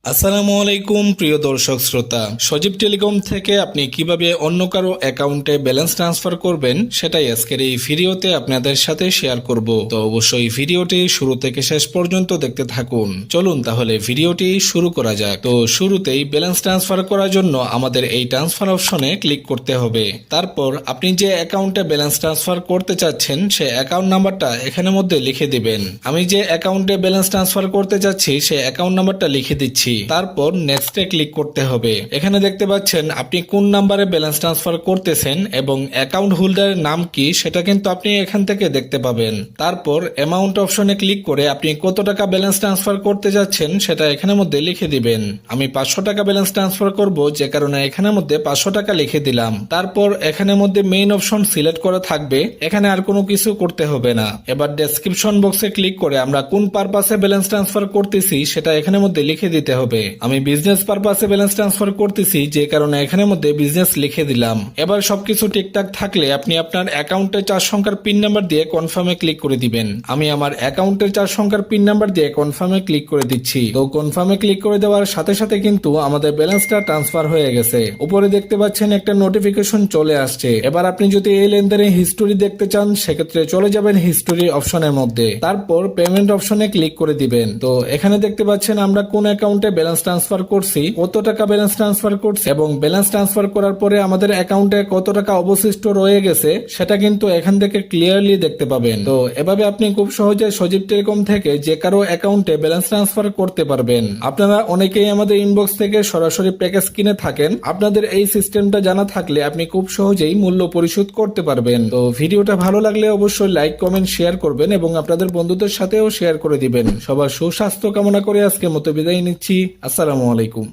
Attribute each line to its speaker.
Speaker 1: আসসালামু আলাইকুম প্রিয় দর্শক শ্রোতা, সজীব টেলিকম থেকে আপনি কিভাবে অন্য কারো অ্যাকাউন্টে ব্যালেন্স ট্রান্সফার করবেন সেটাই আজকের এই ভিডিওতে আপনাদের সাথে শেয়ার করব। তো অবশ্যই ভিডিওটি শুরু থেকে শেষ পর্যন্ত দেখতে থাকুন। চলুন তাহলে ভিডিওটি শুরু করা যাক। তো শুরুতেই ব্যালেন্স ট্রান্সফার করার জন্য আমাদের এই ট্রান্সফার অপশনে ক্লিক করতে হবে। তারপর আপনি যে অ্যাকাউন্টে ব্যালেন্স ট্রান্সফার করতে চাচ্ছেন সে অ্যাকাউন্ট নাম্বারটা এখানের মধ্যে লিখে দিবেন। আমি যে অ্যাকাউন্টে ব্যালেন্স ট্রান্সফার করতে চাচ্ছি সে অ্যাকাউন্ট নাম্বারটা লিখে দিচ্ছি। তারপর নেক্সটে ক্লিক করতে হবে। এখানে দেখতে পাচ্ছেন আপনি কোন নাম্বারে ব্যালেন্স ট্রান্সফার করতেছেন এবং অ্যাকাউন্ট হোল্ডারের নাম কি সেটা কিন্তু আপনি এখান থেকে দেখতে পাবেন। তারপর অ্যামাউন্ট অপশনে ক্লিক করে আপনি কত টাকা ব্যালেন্স ট্রান্সফার করতে যাচ্ছেন সেটা এখানের মধ্যে লিখে দিবেন। আমি 500 টাকা ব্যালেন্স ট্রান্সফার করব, যে কারণে এখানের মধ্যে 500 টাকা লিখে দিলাম। তারপর এখানের মধ্যে মেইন অপশন সিলেক্ট করা থাকবে, এখানে আর কোনো কিছু করতে হবে না। এবার ডেসক্রিপশন বক্সে ক্লিক করে আমরা কোন পারপাসে ব্যালেন্স ট্রান্সফার করতেছি সেটা এখানের মধ্যে লিখে দিতে হবে। আমি বিজনেস পারপাসে ব্যালেন্স ট্রান্সফার করতেছি, যে কারণে এখানের মধ্যে বিজনেস লিখে দিলাম। এবার সবকিছু ঠিকঠাক থাকলে আপনি আপনার অ্যাকাউন্টের 4 সংখ্যার পিন নাম্বার দিয়ে কনফার্মে ক্লিক করে দিবেন। আমি আমার অ্যাকাউন্টের 4 সংখ্যার পিন নাম্বার দিয়ে কনফার্মে ক্লিক করে দিচ্ছি। তো কনফার্মে ক্লিক করে দেওয়ার সাথে সাথে কিন্তু আমাদের ব্যালেন্সটা ট্রান্সফার হয়ে গেছে। উপরে দেখতে পাচ্ছেন একটা নোটিফিকেশন চলে আসছে। এবার আপনি যদি এই লেনদেনের হিস্টোরি দেখতে চান সেক্ষেত্রে চলে যাবেন হিস্টোরি অপশনের মধ্যে। তারপর পেমেন্ট অপশনে ক্লিক করে দিবেন। তো এখানে দেখতে পাচ্ছেন আমরা কোন অ্যাকাউন্টে ব্যালেন্স ট্রান্সফার করছি, কত টাকা ব্যালেন্স ট্রান্সফার করছি এবং ব্যালেন্স ট্রান্সফার করার পরে আমাদের অ্যাকাউন্টে কত টাকা অবশিষ্ট রয়ে গেছে সেটা কিন্তু এখান থেকে ক্লিয়ারলি দেখতে পাবেন। তো এভাবে আপনি খুব সহজে সজীব টেলিকম থেকে যে কারো অ্যাকাউন্টে ব্যালেন্স ট্রান্সফার করতে পারবেন। আপনারা অনেকেই আমাদের ইনবক্স থেকে সরাসরি প্যাকেজ কিনে থাকেন। আপনাদের এই সিস্টেমটা জানা থাকলে আপনি খুব সহজেই মূল্য পরিশোধ করতে পারবেন। তো ভিডিওটা ভালো লাগলে অবশ্যই লাইক কমেন্ট শেয়ার করবেন এবং আপনাদের বন্ধুদের সাথেও শেয়ার করে দিবেন। সবার সুস্বাস্থ্য কামনা করে আজকের মতো বিদায় নিচ্ছি। আসসালামু আলাইকুম।